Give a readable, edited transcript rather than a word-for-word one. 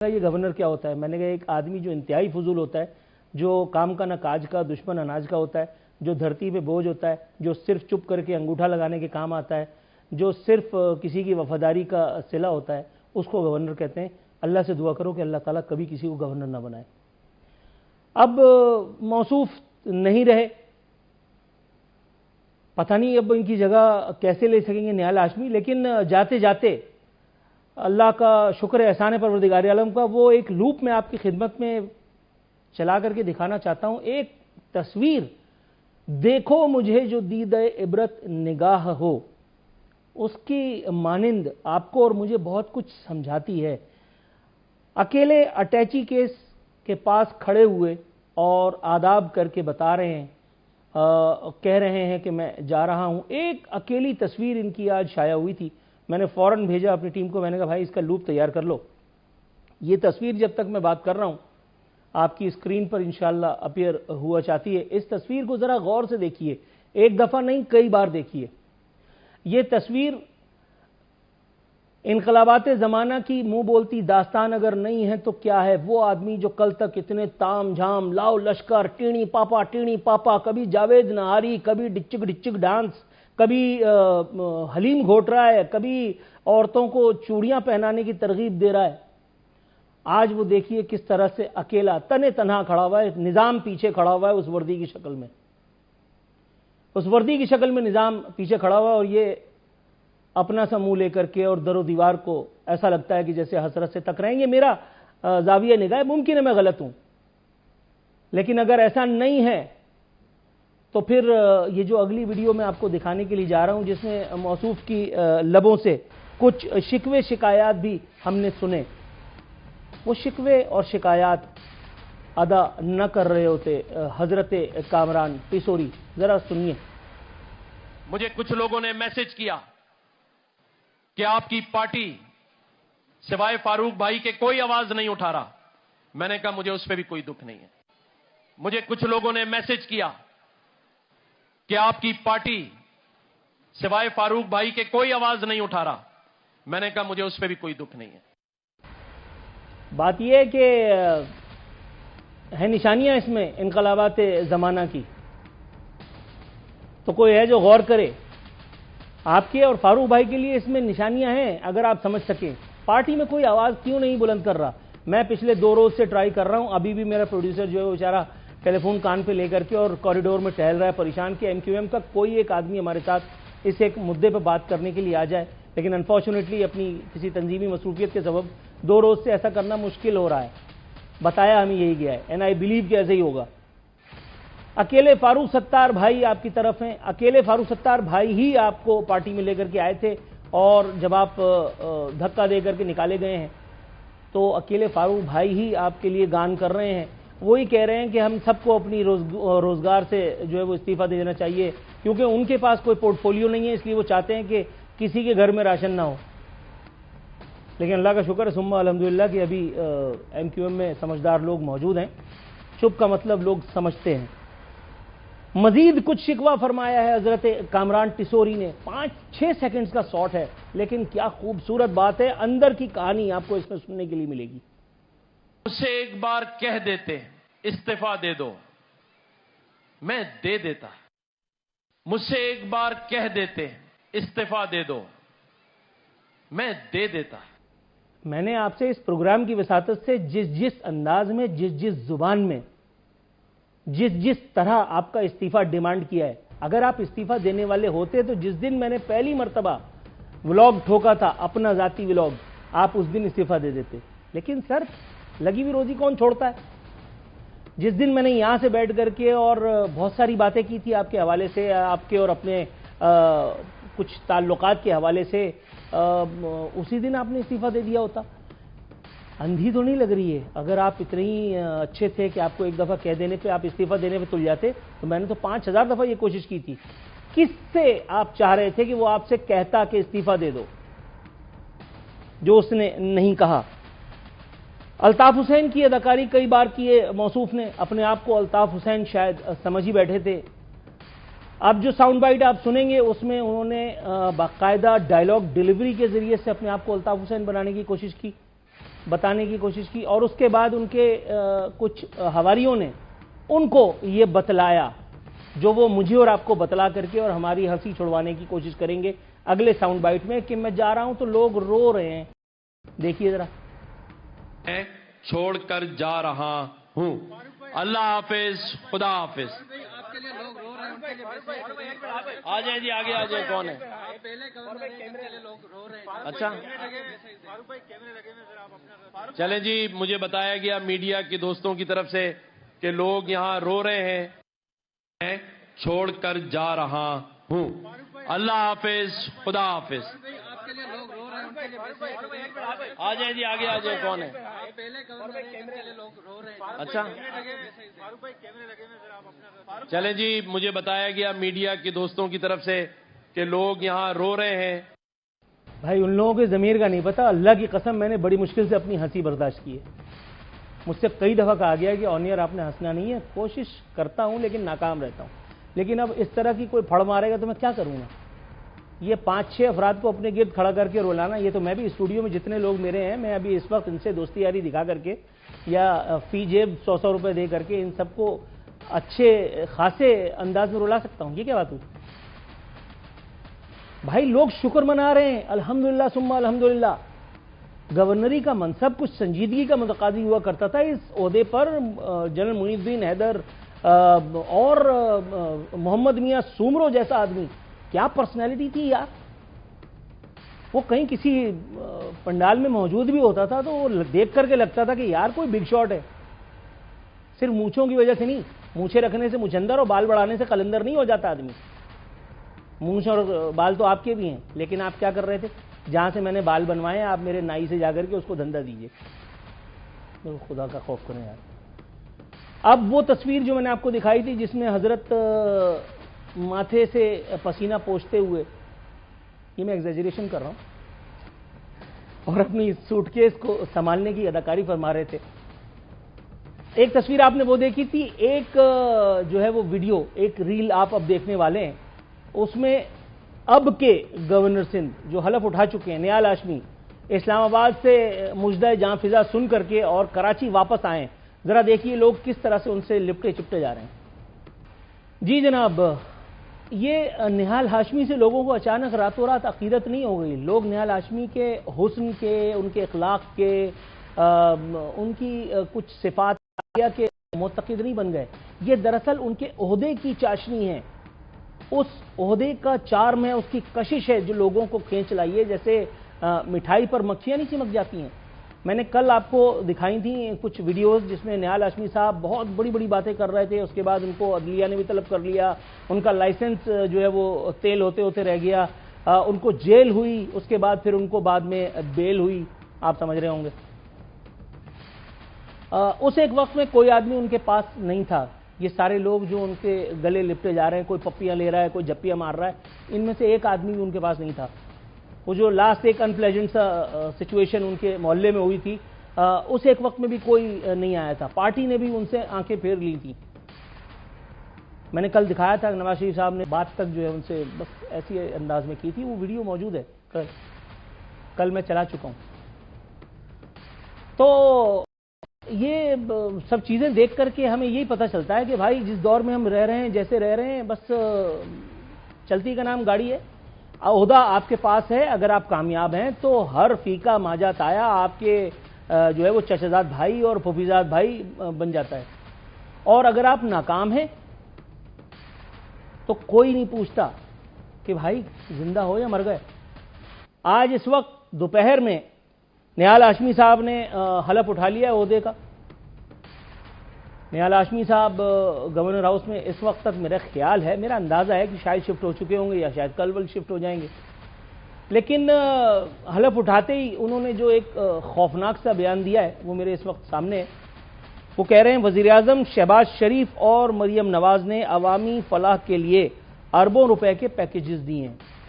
یہ گورنر کیا ہوتا ہے؟ میں نے کہا ایک آدمی جو انتہائی فضول ہوتا ہے، جو کام کا نہ کاج کا، دشمن اناج کا ہوتا ہے، جو دھرتی پہ بوجھ ہوتا ہے، جو صرف چپ کر کے انگوٹھا لگانے کے کام آتا ہے، جو صرف کسی کی وفاداری کا صلہ ہوتا ہے، اس کو گورنر کہتے ہیں۔ اللہ سے دعا کرو کہ اللہ تعالیٰ کبھی کسی کو گورنر نہ بنائے۔ اب موصوف نہیں رہے، پتہ نہیں اب ان کی جگہ کیسے لے سکیں گے نہال ہاشمی، لیکن جاتے جاتے اللہ کا شکر احسان پروردگار عالم کا، وہ ایک لوپ میں آپ کی خدمت میں چلا کر کے دکھانا چاہتا ہوں۔ ایک تصویر دیکھو مجھے جو دید عبرت نگاہ ہو، اس کی مانند آپ کو اور مجھے بہت کچھ سمجھاتی ہے۔ اکیلے اٹیچی کیس کے پاس کھڑے ہوئے اور آداب کر کے بتا رہے ہیں، کہہ رہے ہیں کہ میں جا رہا ہوں۔ ایک اکیلی تصویر ان کی آج شائع ہوئی تھی، میں نے فوراً بھیجا اپنی ٹیم کو، میں نے کہا بھائی اس کا لوپ تیار کر لو۔ یہ تصویر جب تک میں بات کر رہا ہوں آپ کی اسکرین پر انشاءاللہ اپیئر ہوا چاہتی ہے۔ اس تصویر کو ذرا غور سے دیکھیے، ایک دفعہ نہیں کئی بار دیکھیے۔ یہ تصویر انقلابات زمانہ کی منہ بولتی داستان اگر نہیں ہے تو کیا ہے؟ وہ آدمی جو کل تک اتنے تام جھام، لاؤ لشکر، ٹینی پاپا، کبھی جاوید نہاری، کبھی ڈچک ڈچک ڈانس، کبھی حلیم گھوٹ رہا ہے، کبھی عورتوں کو چوڑیاں پہنانے کی ترغیب دے رہا ہے، آج وہ دیکھیے کس طرح سے اکیلا تنے تنہا کھڑا ہوا ہے۔ نظام پیچھے کھڑا ہوا ہے اس وردی کی شکل میں، اس وردی کی شکل میں نظام پیچھے کھڑا ہوا ہے، اور یہ اپنا سا منہ لے کر کے اور در و دیوار کو ایسا لگتا ہے کہ جیسے حسرت سے تک رہیں گے۔ میرا زاویہ نگاہ ممکن ہے میں غلط ہوں، لیکن اگر ایسا نہیں ہے تو پھر یہ جو اگلی ویڈیو میں آپ کو دکھانے کے لیے جا رہا ہوں، جس میں موصوف کی لبوں سے کچھ شکوے شکایات بھی ہم نے سنے، وہ شکوے اور شکایات ادا نہ کر رہے ہوتے حضرت کامران ٹیسوری۔ ذرا سنیے۔ مجھے کچھ لوگوں نے میسج کیا کہ آپ کی پارٹی سوائے فاروق بھائی کے کوئی آواز نہیں اٹھا رہا۔ میں نے کہا مجھے اس پہ بھی کوئی دکھ نہیں ہے۔ مجھے کچھ لوگوں نے میسج کیا کہ آپ کی پارٹی سوائے فاروق بھائی کے کوئی آواز نہیں اٹھا رہا۔ میں نے کہا مجھے اس پہ بھی کوئی دکھ نہیں ہے۔ بات یہ ہے کہ ہے نشانیاں اس میں انقلابات زمانہ کی، تو کوئی ہے جو غور کرے۔ آپ کے اور فاروق بھائی کے لیے اس میں نشانیاں ہیں، اگر آپ سمجھ سکیں۔ پارٹی میں کوئی آواز کیوں نہیں بلند کر رہا؟ میں پچھلے 2 روز سے ٹرائی کر رہا ہوں، ابھی بھی میرا پروڈیوسر جو ہے وہ بیچارہ ٹیلی فون کان پہ لے کر کے اور کوریڈور میں ٹہل رہا ہے پریشان، کہ ایم کیو ایم کا کوئی ایک آدمی ہمارے ساتھ اس ایک مدعے پہ بات کرنے کے لیے آ جائے، لیکن انفارچونیٹلی اپنی کسی تنظیمی مصروفیت کے سبب 2 روز سے ایسا کرنا مشکل ہو رہا ہے۔ بتایا ہمیں یہی گیا ہے، اینڈ آئی بلیو کہ ایسے ہی ہوگا۔ اکیلے فاروق ستار بھائی آپ کی طرف ہیں، اکیلے فاروق ستار بھائی ہی آپ کو پارٹی میں لے کر کے آئے تھے، اور جب آپ دھکا دے کر کے نکالے گئے ہیں تو اکیلے فاروق بھائی ہی آپ کے لیے گان کر رہے ہیں۔ وہی کہہ رہے ہیں کہ ہم سب کو اپنی روزگار سے جو ہے وہ استعفیٰ دے دینا چاہیے، کیونکہ ان کے پاس کوئی پورٹ فولیو نہیں ہے، اس لیے وہ چاہتے ہیں کہ کسی کے گھر میں راشن نہ ہو۔ لیکن اللہ کا شکر ہے ثم الحمدللہ کہ ابھی ایم کیو ایم میں سمجھدار لوگ موجود ہیں، چپ کا مطلب لوگ سمجھتے ہیں۔ مزید کچھ شکوہ فرمایا ہے حضرت کامران ٹیسوری نے، 5-6 سیکنڈز کا شاٹ ہے، لیکن کیا خوبصورت بات ہے، اندر کی کہانی آپ کو اس میں سننے کے لیے ملے گی۔ مجھ سے ایک بار کہہ دیتے استعفیٰ دے دو، میں دے دیتا۔ مجھ سے ایک بار کہہ دیتے استعفیٰ دے دو، میں دے دیتا۔ میں نے آپ سے اس پروگرام کی وساطت سے جس انداز میں، جس زبان میں، جس طرح آپ کا استعفیٰ ڈیمانڈ کیا ہے، اگر آپ استعفیٰ دینے والے ہوتے تو جس دن میں نے پہلی مرتبہ ولاگ ٹھوکا تھا، اپنا ذاتی ولاگ، آپ اس دن استعفیٰ دے دیتے۔ لیکن سر، لگی ہوئی روزی کون چھوڑتا ہے؟ جس دن میں نے یہاں سے بیٹھ کر کے اور بہت ساری باتیں کی تھی آپ کے حوالے سے، آپ کے اور اپنے کچھ تعلقات کے حوالے سے، اسی دن آپ نے استعفیٰ دے دیا ہوتا۔ اندھی تو نہیں لگ رہی ہے؟ اگر آپ اتنے ہی اچھے تھے کہ آپ کو ایک دفعہ کہہ دینے پہ آپ استعفیٰ دینے پہ تل جاتے، تو میں نے تو 5000 دفعہ یہ کوشش کی تھی۔ کس سے آپ چاہ رہے تھے کہ وہ آپ سے کہتا کہ استعفیٰ دے دو، جو اس نے نہیں کہا؟ الطاف حسین کی اداکاری کئی بار کی ہے موصوف نے، اپنے آپ کو الطاف حسین شاید سمجھ ہی بیٹھے تھے۔ اب جو ساؤنڈ بائٹ آپ سنیں گے اس میں انہوں نے باقاعدہ ڈائلاگ ڈیلیوری کے ذریعے سے اپنے آپ کو الطاف حسین بنانے کی کوشش کی۔ بتانے کی کوشش کی، اور اس کے بعد ان کے کچھ حواریوں نے ان کو یہ بتلایا جو وہ مجھے اور آپ کو بتلا کر کے اور ہماری ہنسی چھڑوانے کی کوشش کریں گے اگلے ساؤنڈ بائٹ میں کہ میں جا رہا ہوں تو لوگ رو رہے ہیں. دیکھیے ذرا. میں چھوڑ کر جا رہا ہوں. اللہ حافظ، خدا حافظ. آ جائیں جی، آگے آ جائیں. کون ہے؟ اچھا چلیں جی، مجھے بتایا گیا میڈیا کے دوستوں کی طرف سے کہ لوگ یہاں رو رہے ہیں. میں چھوڑ کر جا رہا ہوں. اللہ حافظ، خدا حافظ. آ جائیں جی، آگے آ جائیں. کون ہے؟ اچھا چلیں جی، مجھے بتایا گیا میڈیا کے دوستوں کی طرف سے کہ لوگ یہاں رو رہے ہیں. بھائی ان لوگوں کے ضمیر کا نہیں پتا. اللہ کی قسم میں نے بڑی مشکل سے اپنی ہنسی برداشت کی ہے. مجھ سے کئی دفعہ کہا گیا کہ آن ایئر آپ نے ہنسنا نہیں ہے. کوشش کرتا ہوں لیکن ناکام رہتا ہوں. لیکن اب اس طرح کی کوئی پھڑ مارے گا تو میں کیا کروں گا؟ یہ 5-6 افراد کو اپنے گرد کھڑا کر کے رولانا، یہ تو میں بھی اسٹوڈیو میں جتنے لوگ میرے ہیں، میں ابھی اس وقت ان سے دوستی یاری دکھا کر کے یا فی جیب 100 روپے دے کر کے ان سب کو اچھے خاصے انداز میں رلا سکتا ہوں. یہ کیا بات ہوئی؟ بھائی لوگ شکر منا رہے ہیں، الحمدللہ ثم الحمدللہ. گورنری کا منصب کچھ سنجیدگی کا متقاضی ہوا کرتا تھا. اس عہدے پر جنرل منیر الدین حیدر اور محمد میاں سومرو جیسا آدمی، کیا پرسنالٹی تھی یار. وہ کہیں کسی پنڈال میں موجود بھی ہوتا تھا تو وہ دیکھ کر کے لگتا تھا کہ یار کوئی بگ شاٹ ہے. صرف مونچھوں کی وجہ سے نہیں، مونچھیں رکھنے سے مچھندر اور بال بڑھانے سے قلندر نہیں ہو جاتا آدمی. مونچھ اور بال تو آپ کے بھی ہیں، لیکن آپ کیا کر رہے تھے؟ جہاں سے میں نے بال بنوائے آپ میرے نائی سے جا کر کے اس کو دھندا دیجئے. خدا کا خوف کریں یار. اب وہ تصویر جو میں نے آپ کو دکھائی تھی جس میں حضرت ماتھے سے پسینہ پوچھتے ہوئے، یہ میں ایگزیجریشن کر رہا ہوں، اور اپنی سوٹ کیس کو سنبھالنے کی اداکاری فرما رہے تھے. ایک تصویر آپ نے وہ دیکھی تھی. ایک جو ہے وہ ویڈیو، ایک ریل آپ اب دیکھنے والے ہیں. اس میں اب کے گورنر سندھ جو حلف اٹھا چکے ہیں، نیال ہاشمی، اسلام آباد سے مجدہ جاں فضا سن کر کے اور کراچی واپس آئے. ذرا دیکھیے لوگ کس طرح سے ان سے لپٹے چپٹے جا رہے ہیں. جی جناب، یہ نیال ہاشمی سے لوگوں کو اچانک راتوں رات عقیدت نہیں ہو گئی. لوگ نیال ہاشمی کے حسن کے، ان کے اخلاق کے، ان کی کچھ صفات کے معتقد نہیں بن گئے. یہ دراصل ان کے عہدے کی چاشنی ہے. اس عہدے کا چارم ہے، اس کی کشش ہے جو لوگوں کو کھینچ لائی ہے. جیسے مٹھائی پر مکھیاں نہیں چمک جاتی ہیں. میں نے کل آپ کو دکھائی تھیں کچھ ویڈیوز جس میں نیال ہاشمی صاحب بہت بڑی بڑی باتیں کر رہے تھے. اس کے بعد ان کو عدلیہ نے بھی طلب کر لیا. ان کا لائسنس جو ہے وہ تیل ہوتے ہوتے رہ گیا. ان کو جیل ہوئی. اس کے بعد پھر ان کو بعد میں بیل ہوئی. آپ سمجھ رہے ہوں گے. اس ایک وقت میں کوئی آدمی ان کے پاس نہیں تھا. یہ سارے لوگ جو ان کے گلے لپٹے جا رہے ہیں، کوئی پپیاں لے رہا ہے، کوئی جپیاں مار رہا ہے، ان میں سے ایک آدمی بھی ان کے پاس نہیں تھا. وہ جو لاسٹ ایک انپلیزنٹ سچویشن ان کے محلے میں ہوئی تھی، اس ایک وقت میں بھی کوئی نہیں آیا تھا. پارٹی نے بھی ان سے آنکھیں پھیر لی تھی. میں نے کل دکھایا تھا نواز شریف صاحب نے بات تک جو ہے ان سے بس ایسی انداز میں کی تھی. وہ ویڈیو موجود ہے، کل میں چلا چکا ہوں. تو یہ سب چیزیں دیکھ کر کے ہمیں یہی پتہ چلتا ہے کہ بھائی جس دور میں ہم رہ رہے ہیں، جیسے رہ رہے ہیں، بس چلتی کا نام گاڑی ہے. عہدہ آپ کے پاس ہے. اگر آپ کامیاب ہیں تو ہر فیقہ ماجا تایا آپ کے جو ہے وہ چچزاد بھائی اور پھوپھیزاد بھائی بن جاتا ہے. اور اگر آپ ناکام ہیں تو کوئی نہیں پوچھتا کہ بھائی زندہ ہو یا مر گئے. آج اس وقت دوپہر میں نیال ہاشمی صاحب نے حلف اٹھا لیا عہدے کا. نیال ہاشمی صاحب گورنر ہاؤس میں اس وقت تک میرا خیال ہے، میرا اندازہ ہے کہ شاید شفٹ ہو چکے ہوں گے یا شاید کل ول شفٹ ہو جائیں گے. لیکن حلف اٹھاتے ہی انہوں نے جو ایک خوفناک سا بیان دیا ہے وہ میرے اس وقت سامنے ہے. وہ کہہ رہے ہیں وزیراعظم شہباز شریف اور مریم نواز نے عوامی فلاح کے لیے اربوں روپے کے پیکیجز دیے ہیں.